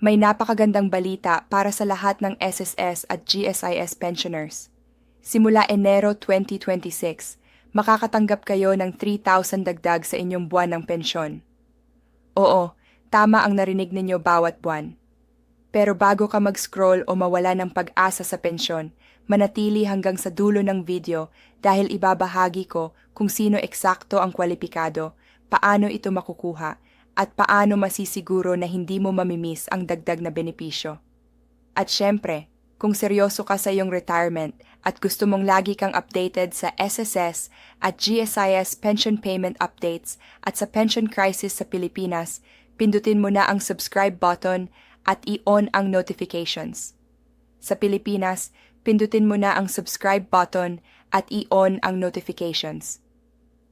May napakagandang balita para sa lahat ng SSS at GSIS pensioners. Simula Enero 2026, makakatanggap kayo ng 3,000 dagdag sa inyong buwan ng pensyon. Oo, tama ang narinig ninyo bawat buwan. Pero bago ka mag-scroll o mawala ng pag-asa sa pensyon, manatili hanggang sa dulo ng video dahil ibabahagi ko kung sino eksakto ang kwalipikado, paano ito makukuha, at paano masisiguro na hindi mo mamimiss ang dagdag na benepisyo. At syempre, kung seryoso ka sa iyong retirement at gusto mong lagi kang updated sa SSS at GSIS pension payment updates at sa pension crisis sa Pilipinas, pindutin mo na ang subscribe button at i-on ang notifications. Sa Pilipinas, pindutin mo na ang subscribe button at i-on ang notifications.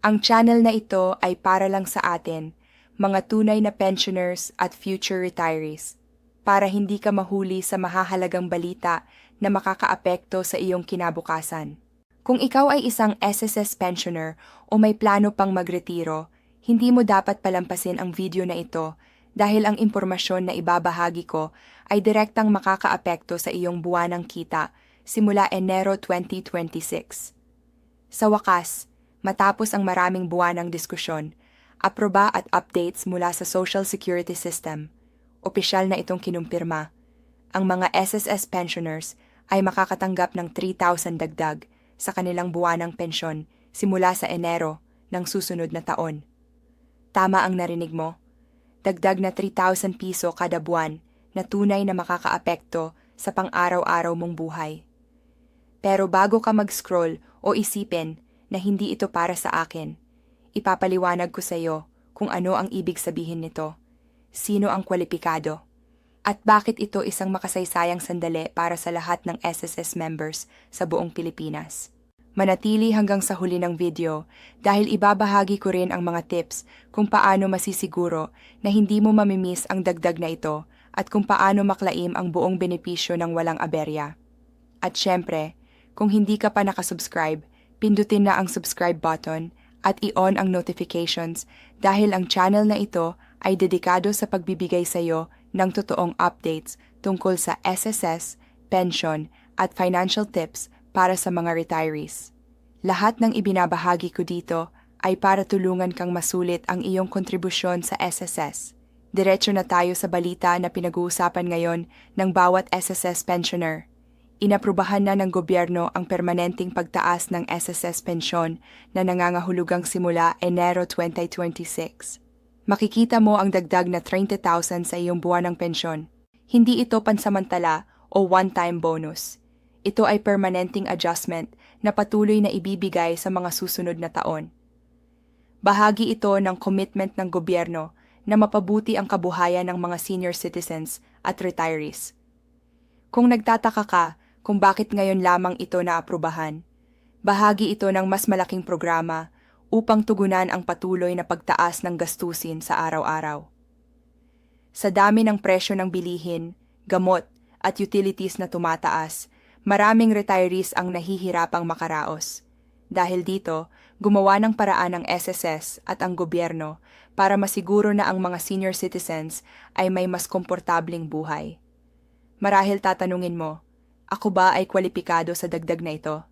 Ang channel na ito ay para lang sa atin, mga tunay na pensioners at future retirees, para hindi ka mahuli sa mahahalagang balita na makakaapekto sa iyong kinabukasan. Kung ikaw ay isang SSS pensioner o may plano pang magretiro, hindi mo dapat palampasin ang video na ito dahil ang impormasyon na ibabahagi ko ay direktang makakaapekto sa iyong buwanang kita simula Enero 2026. Sa wakas, matapos ang maraming buwanang diskusyon, aproba at updates mula sa Social Security System, opisyal na itong kinumpirma, ang mga SSS pensioners ay makakatanggap ng 3,000 dagdag sa kanilang buwanang pensyon simula sa Enero ng susunod na taon. Tama ang narinig mo, dagdag na 3,000 piso kada buwan na tunay na makakaapekto sa pang-araw-araw mong buhay. Pero bago ka mag-scroll o isipin na hindi ito para sa akin, ipapaliwanag ko sa iyo kung ano ang ibig sabihin nito, sino ang kwalipikado, at bakit ito isang makasaysayang sandali para sa lahat ng SSS members sa buong Pilipinas. Manatili hanggang sa huli ng video dahil ibabahagi ko rin ang mga tips kung paano masisiguro na hindi mo mamimiss ang dagdag na ito at kung paano maklaim ang buong benepisyo ng walang aberya. At syempre, kung hindi ka pa nakasubscribe, pindutin na ang subscribe button at i-on ang notifications dahil ang channel na ito ay dedikado sa pagbibigay sa iyo ng totoong updates tungkol sa SSS, pension at financial tips para sa mga retirees. Lahat ng ibinabahagi ko dito ay para tulungan kang masulit ang iyong kontribusyon sa SSS. Diretso na tayo sa balita na pinag-uusapan ngayon ng bawat SSS pensioner. Inaprubahan na ng gobyerno ang permanenteng pagtaas ng SSS pensyon na nangangahulugang simula Enero 2026. Makikita mo ang dagdag na 30,000 sa iyong buwan ng pensyon. Hindi ito pansamantala o one-time bonus. Ito ay permanenteng adjustment na patuloy na ibibigay sa mga susunod na taon. Bahagi ito ng commitment ng gobyerno na mapabuti ang kabuhayan ng mga senior citizens at retirees. Kung nagtataka ka kung bakit ngayon lamang ito naaprubahan, bahagi ito ng mas malaking programa upang tugunan ang patuloy na pagtaas ng gastusin sa araw-araw. Sa dami ng presyo ng bilihin, gamot at utilities na tumataas, maraming retirees ang nahihirapang makaraos. Dahil dito, gumawa ng paraan ang SSS at ang gobyerno para masiguro na ang mga senior citizens ay may mas komportabling buhay. Marahil tatanungin mo, ako ba ay kwalipikado sa dagdag na ito?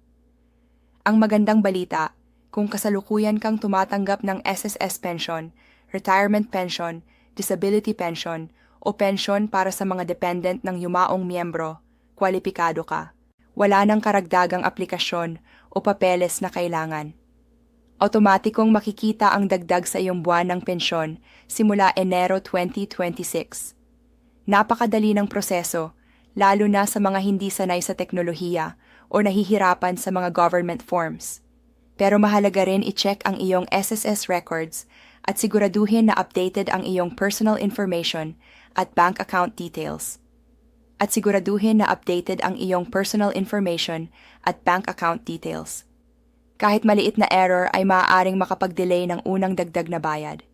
Ang magandang balita, kung kasalukuyan kang tumatanggap ng SSS pension, retirement pension, disability pension, o pension para sa mga dependent ng yumaong miyembro, kwalipikado ka. Wala nang karagdagang aplikasyon o papeles na kailangan. Automatikong makikita ang dagdag sa iyong buwan ng pensyon simula Enero 2026. Napakadali ng proseso, lalo na sa mga hindi sanay sa teknolohiya o nahihirapan sa mga government forms. Pero mahalaga rin i-check ang iyong SSS records at siguraduhin na updated ang iyong personal information at bank account details. At siguraduhin na updated ang iyong personal information at bank account details. Kahit maliit na error ay maaaring makapag-delay ng unang dagdag na bayad,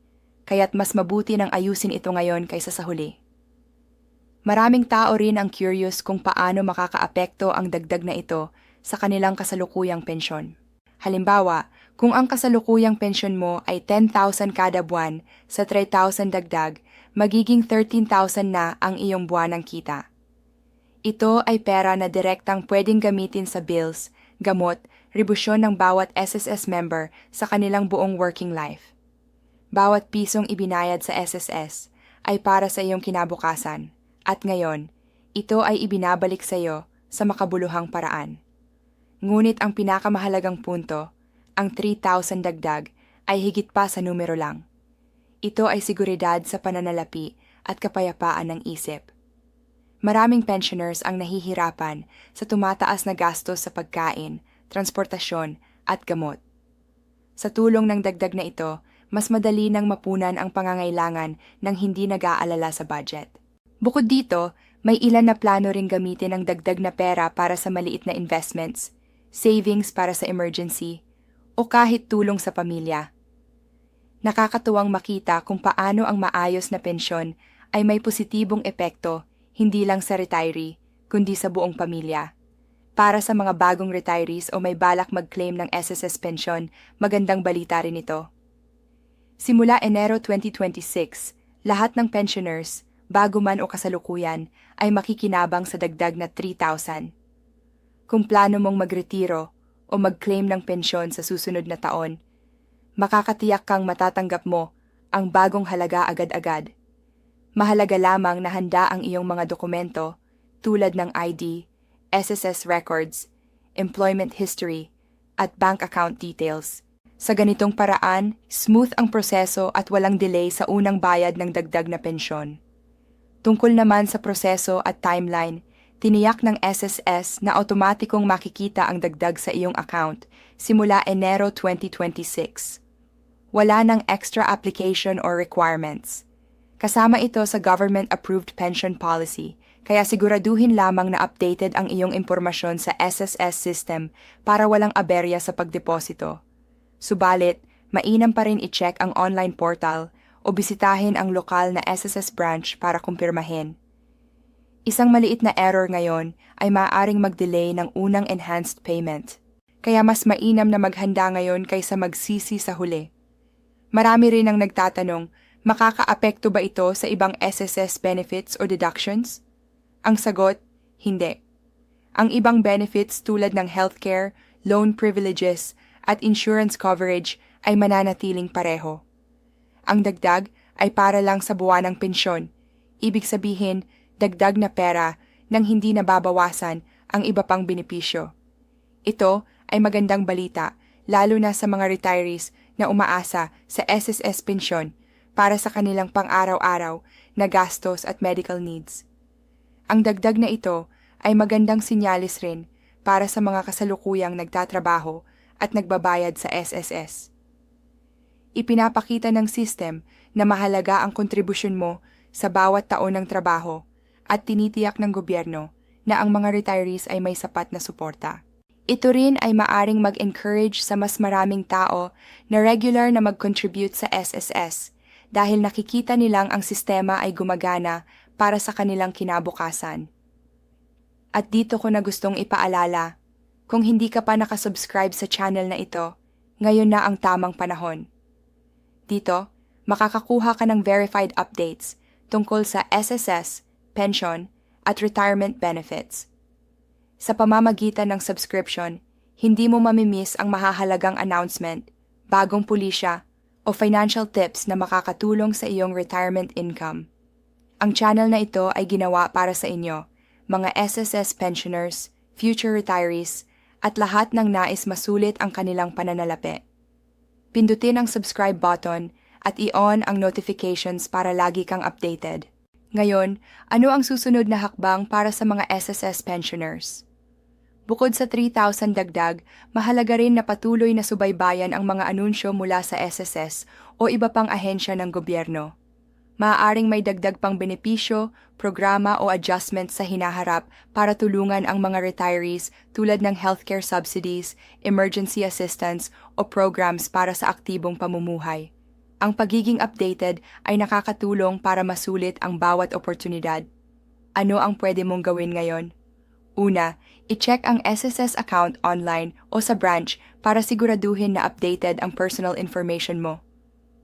kaya't mas mabuti nang ayusin ito ngayon kaysa sa huli. Maraming tao rin ang curious kung paano makakaapekto ang dagdag na ito sa kanilang kasalukuyang pensyon. Halimbawa, kung ang kasalukuyang pensyon mo ay 10,000 kada buwan sa 3,000 dagdag, magiging 13,000 na ang iyong buwanang kita. Ito ay pera na direktang pwedeng gamitin sa bills, gamot, ribusyon ng bawat SSS member sa kanilang buong working life. Bawat pisong ibinayad sa SSS ay para sa iyong kinabukasan, at ngayon, ito ay ibinabalik sa iyo sa makabuluhang paraan. Ngunit ang pinakamahalagang punto, ang 3,000 dagdag, ay higit pa sa numero lang. Ito ay seguridad sa pananalapi at kapayapaan ng isip. Maraming pensioners ang nahihirapan sa tumataas na gastos sa pagkain, transportasyon at gamot. Sa tulong ng dagdag na ito, mas madali nang mapunan ang pangangailangan ng hindi nag-aalala sa budget. Bukod dito, may ilan na plano ring gamitin ang dagdag na pera para sa maliit na investments, savings para sa emergency, o kahit tulong sa pamilya. Nakakatuwang makita kung paano ang maayos na pensyon ay may positibong epekto hindi lang sa retiree, kundi sa buong pamilya. Para sa mga bagong retirees o may balak mag-claim ng SSS pension, magandang balita rin ito. Simula Enero 2026, lahat ng pensioners, bago man o kasalukuyan, ay makikinabang sa dagdag na 3,000. Kung plano mong magretiro o mag-claim ng pensyon sa susunod na taon, makakatiyak kang matatanggap mo ang bagong halaga agad-agad. Mahalaga lamang na handa ang iyong mga dokumento tulad ng ID, SSS records, employment history, at bank account details. Sa ganitong paraan, smooth ang proseso at walang delay sa unang bayad ng dagdag na pensyon. Tungkol naman sa proseso at timeline, tiniyak ng SSS na automatikong makikita ang dagdag sa iyong account simula Enero 2026. Wala ng extra application or requirements. Kasama ito sa government-approved pension policy, kaya siguraduhin lamang na updated ang iyong impormasyon sa SSS system para walang aberya sa pagdeposito. Subalit, mainam pa rin i-check ang online portal o bisitahin ang lokal na SSS branch para kumpirmahin. Isang maliit na error ngayon ay maaaring mag-delay ng unang enhanced payment. Kaya mas mainam na maghanda ngayon kaysa magsisi sa huli. Marami rin ang nagtatanong, makakaapekto ba ito sa ibang SSS benefits o deductions? Ang sagot, hindi. Ang ibang benefits tulad ng healthcare, loan privileges, at insurance coverage ay mananatiling pareho. Ang dagdag ay para lang sa buwanang pensyon. Ibig sabihin, dagdag na pera nang hindi nababawasan ang iba pang benepisyo. Ito ay magandang balita, lalo na sa mga retirees na umaasa sa SSS pensyon para sa kanilang pang-araw-araw na gastos at medical needs. Ang dagdag na ito ay magandang sinyalis rin para sa mga kasalukuyang nagtatrabaho at nagbabayad sa SSS. Ipinapakita ng system na mahalaga ang kontribusyon mo sa bawat taon ng trabaho at tinitiyak ng gobyerno na ang mga retirees ay may sapat na suporta. Ito rin ay maaring mag-encourage sa mas maraming tao na regular na mag-contribute sa SSS dahil nakikita nilang ang sistema ay gumagana para sa kanilang kinabukasan. At dito ko na gustong ipaalala, kung hindi ka pa nakasubscribe sa channel na ito, ngayon na ang tamang panahon. Dito, makakakuha ka ng verified updates tungkol sa SSS, pension, at retirement benefits. Sa pamamagitan ng subscription, hindi mo mamimiss ang mahahalagang announcement, bagong pulisya, o financial tips na makakatulong sa iyong retirement income. Ang channel na ito ay ginawa para sa inyo, mga SSS pensioners, future retirees, at lahat ng nais masulit ang kanilang pananalapi. Pindutin ang subscribe button at i-on ang notifications para lagi kang updated. Ngayon, ano ang susunod na hakbang para sa mga SSS pensioners? Bukod sa 3,000 dagdag, mahalaga rin na patuloy na subaybayan ang mga anunsyo mula sa SSS o iba pang ahensya ng gobyerno. Maaaring may dagdag pang benepisyo, programa o adjustments sa hinaharap para tulungan ang mga retirees tulad ng healthcare subsidies, emergency assistance o programs para sa aktibong pamumuhay. Ang pagiging updated ay nakakatulong para masulit ang bawat oportunidad. Ano ang pwede mong gawin ngayon? Una, i-check ang SSS account online o sa branch para siguraduhin na updated ang personal information mo.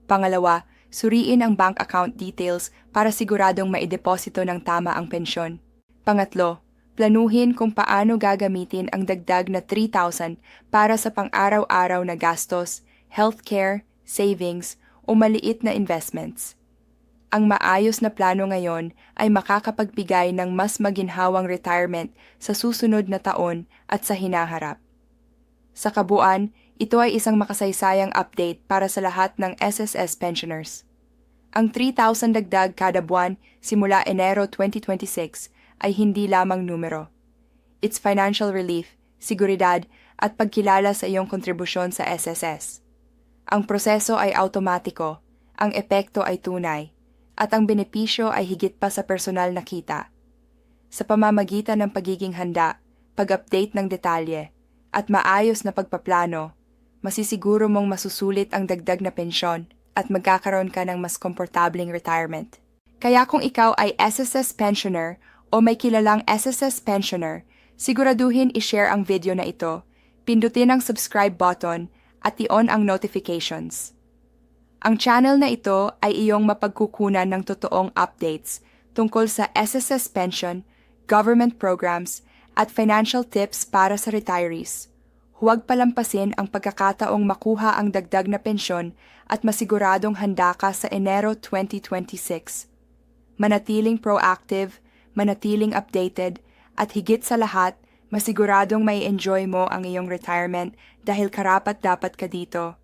Pangalawa, suriin ang bank account details para siguradong maideposito ng tama ang pensyon. Pangatlo, planuhin kung paano gagamitin ang dagdag na 3,000 para sa pang-araw-araw na gastos, healthcare, savings, o maliit na investments. Ang maayos na plano ngayon ay makakapagbigay ng mas maginhawang retirement sa susunod na taon at sa hinaharap. Sa kabuuan, ito ay isang makasaysayang update para sa lahat ng SSS pensioners. Ang 3,000 dagdag kada buwan simula Enero 2026 ay hindi lamang numero. It's financial relief, seguridad at pagkilala sa iyong kontribusyon sa SSS. Ang proseso ay automatiko, ang epekto ay tunay, at ang benepisyo ay higit pa sa personal na kita. Sa pamamagitan ng pagiging handa, pag-update ng detalye, at maayos na pagpaplano, masisiguro mong masusulit ang dagdag na pensyon at magkakaroon ka ng mas komportabling retirement. Kaya kung ikaw ay SSS pensioner o may kilalang SSS pensioner, siguraduhin i-share ang video na ito, pindutin ang subscribe button at i-on ang notifications. Ang channel na ito ay iyong mapagkukunan ng totoong updates tungkol sa SSS pension, government programs, at financial tips para sa retirees. Huwag palampasin ang pagkakataong makuha ang dagdag na pensyon at masiguradong handa ka sa Enero 2026. Manatiling proactive, manatiling updated, at higit sa lahat, masiguradong may enjoy mo ang iyong retirement dahil karapat-dapat ka dito.